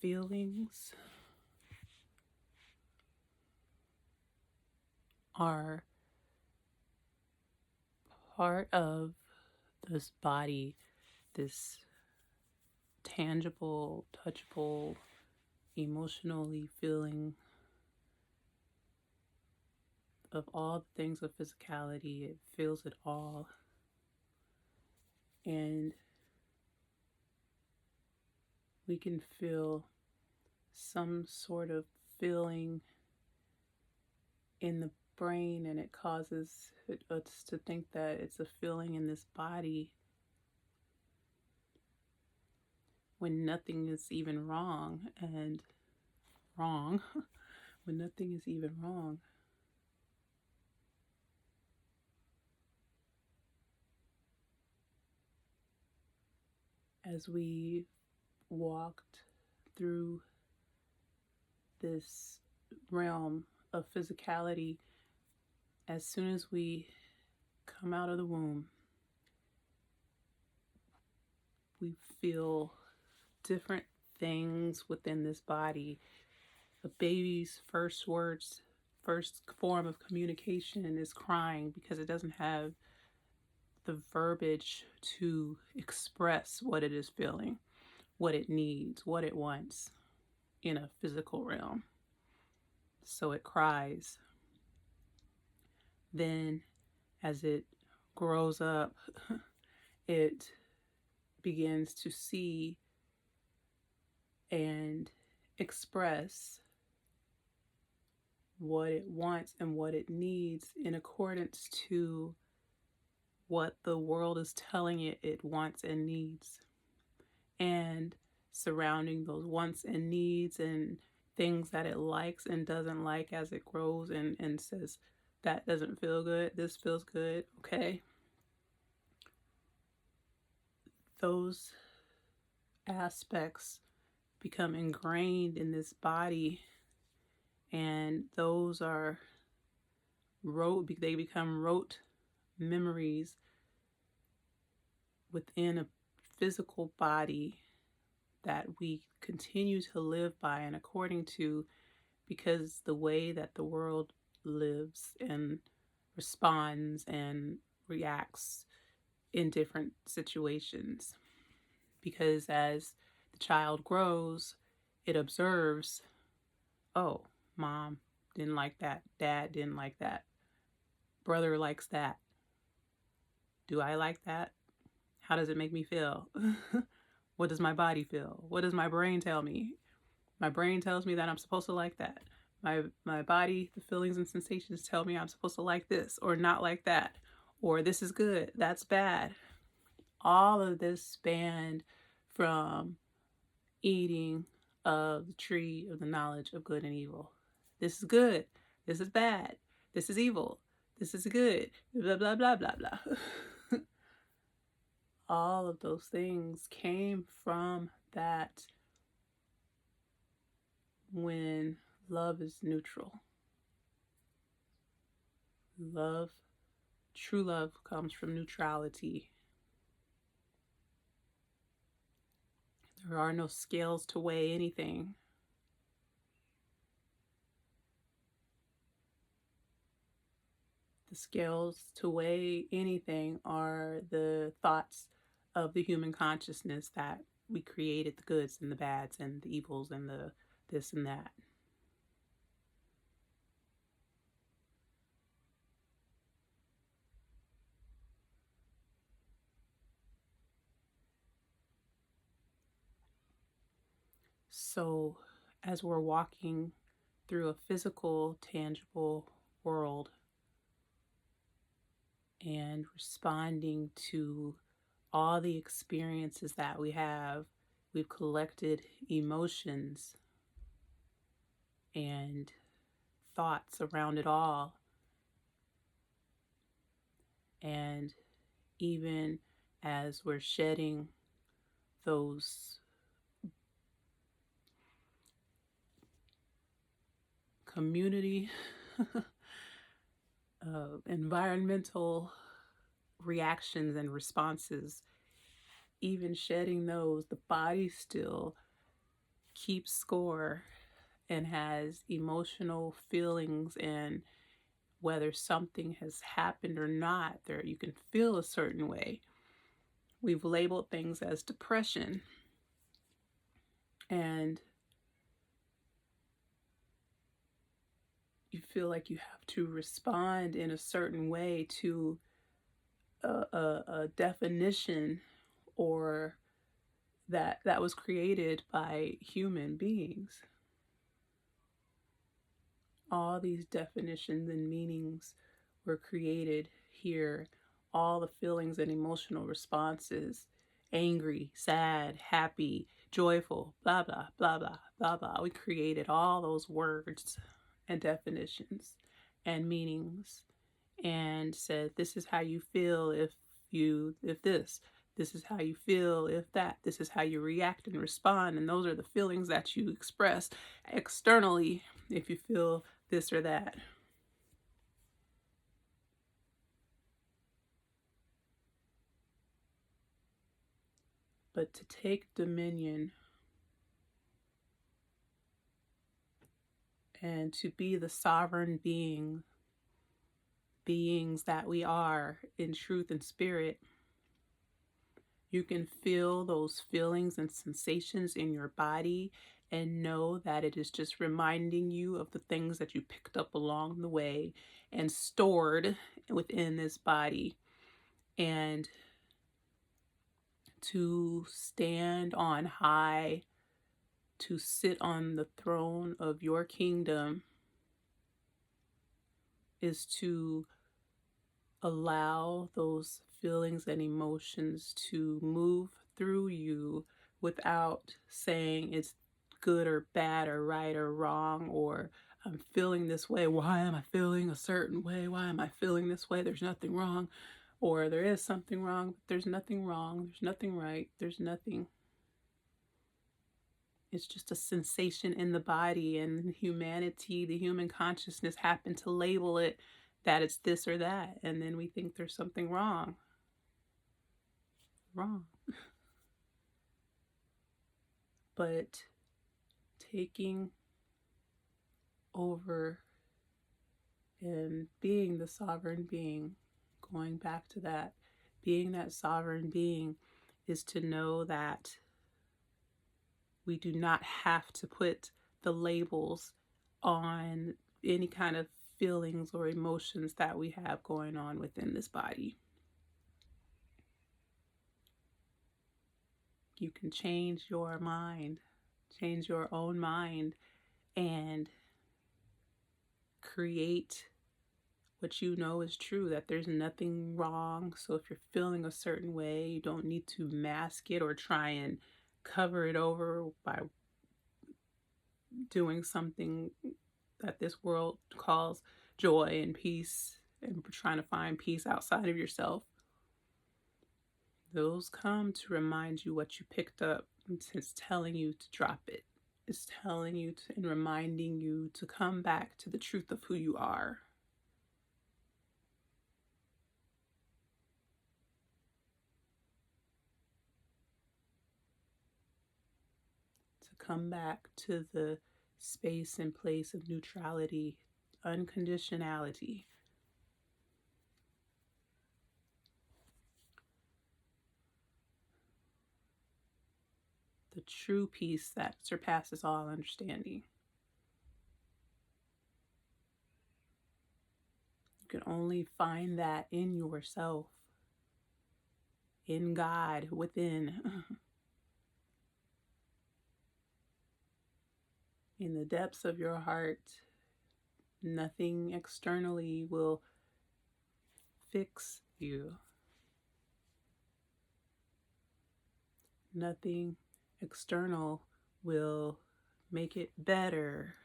Feelings are part of this body, this tangible, touchable, emotionally feeling of all the things of physicality. It feels it all. And we can feel some sort of feeling in the brain, and it causes us to think that it's a feeling in this body when nothing is even wrong, and wrong when nothing is even wrong. As we walked through this realm of physicality, as soon as we come out of the womb, we feel different things within this body. A baby's first words, first form of communication is crying because it doesn't have the verbiage to express what it is feeling, what it needs, what it wants in a physical realm. So it cries. Then, as it grows up, it begins to see and express what it wants and what it needs in accordance to what the world is telling it it wants and needs. And surrounding those wants and needs and things that it likes and doesn't like as it grows and says, that doesn't feel good, this feels good, okay? Those aspects become ingrained in this body, and those are they become rote memories within a physical body that we continue to live by and according to, because the way that the world lives and responds and reacts in different situations. Because as the child grows, it observes, oh, mom didn't like that, dad didn't like that, brother likes that. Do I like that? How does it make me feel? What does my body feel? What does my brain tell me? My brain tells me that I'm supposed to like that. My body, the feelings and sensations tell me I'm supposed to like this or not like that. Or this is good, that's bad. All of this spanned from eating of the tree of the knowledge of good and evil. This is good. This is bad. This is evil. This is good. Blah, blah, blah, blah, blah. All of those things came from that when love is neutral. Love, true love, comes from neutrality. There are no scales to weigh anything. The scales to weigh anything are the thoughts of the human consciousness that we created the goods and the bads and the evils and the this and that. So as we're walking through a physical, tangible world and responding to all the experiences that we've collected emotions and thoughts around it all. And even as we're shedding those community environmental reactions and responses, even shedding those, the body still keeps score and has emotional feelings, and whether something has happened or not, there you can feel a certain way. We've labeled things as depression, and you feel like you have to respond in a certain way to a definition or that was created by human beings. All these definitions and meanings were created here. All the feelings and emotional responses: angry, sad, happy, joyful, blah, blah, blah, blah, blah, blah. We created all those words and definitions and meanings and said, this is how you feel if this is how you feel if that, this is how you react and respond, and those are the feelings that you express externally if you feel this or that. But to take dominion and to be the sovereign beings that we are in truth and spirit, you can feel those feelings and sensations in your body and know that it is just reminding you of the things that you picked up along the way and stored within this body. And to stand on high, to sit on the throne of your kingdom, is to allow those feelings and emotions to move through you without saying it's good or bad or right or wrong, or I'm feeling this way. Why am I feeling a certain way? Why am I feeling this way? There's nothing wrong. Or there is something wrong, but there's nothing wrong. There's nothing right. There's nothing. It's just a sensation in the body, and humanity, the human consciousness, happen to label it that it's this or that, and then we think there's something wrong. But taking over and being the sovereign being, going back to that, being that sovereign being is to know that we do not have to put the labels on any kind of feelings or emotions that we have going on within this body. You can change your mind, change your own mind, and create what you know is true, that there's nothing wrong. So if you're feeling a certain way, you don't need to mask it or try and cover it over by doing something that this world calls joy and peace, and trying to find peace outside of yourself. Those come to remind you what you picked up. It's telling you to drop it. It's telling you to, and reminding you to come back to the truth of who you are. To come back to the space and place of neutrality, unconditionality. The true peace that surpasses all understanding. You can only find that in yourself, in God, within. In the depths of your heart. Nothing externally will fix you. Nothing external will make it better.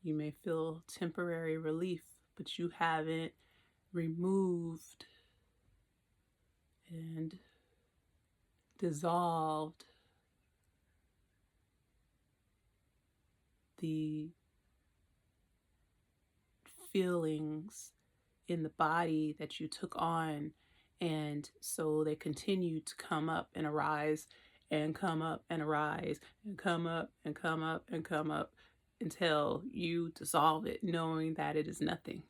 You may feel temporary relief, but you haven't removed and dissolved the feelings in the body that you took on, and so they continue to come up and arise and come up and arise and come up and come up and come up until you dissolve it, knowing that it is nothing.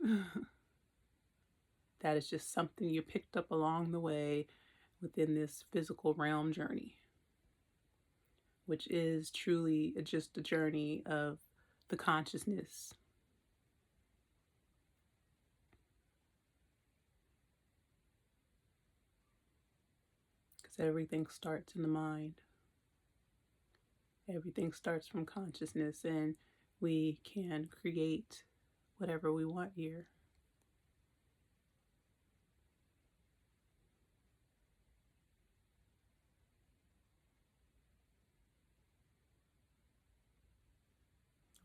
That is just something you picked up along the way within this physical realm journey, which is truly just a journey of the consciousness. Because everything starts in the mind. Everything starts from consciousness, and we can create whatever we want here.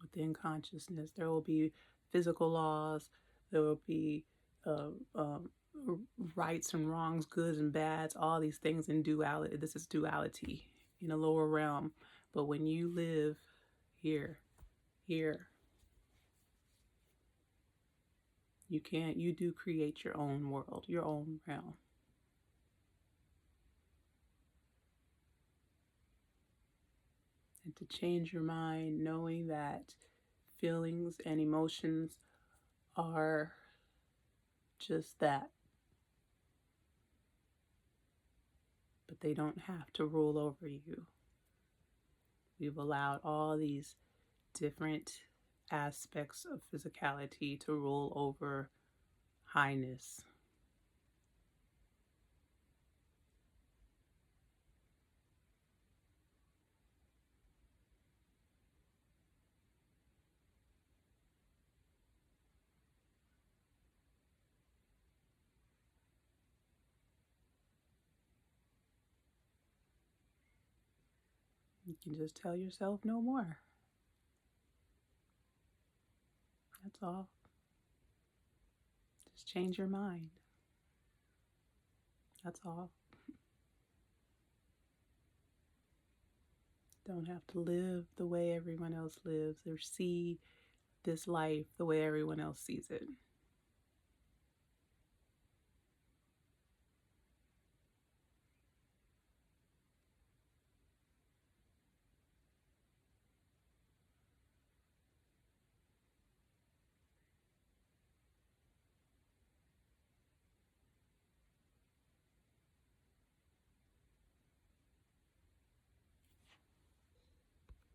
Within consciousness, there will be physical laws, there will be uh, um, rights and wrongs, goods and bads, all these things in duality. This is duality in a lower realm. But when you live here, you do create your own world, your own realm. And to change your mind, knowing that feelings and emotions are just that, but they don't have to rule over you. We've allowed all these different aspects of physicality to rule over highness. You can just tell yourself no more. That's all. Just change your mind. That's all. Don't have to live the way everyone else lives or see this life the way everyone else sees it.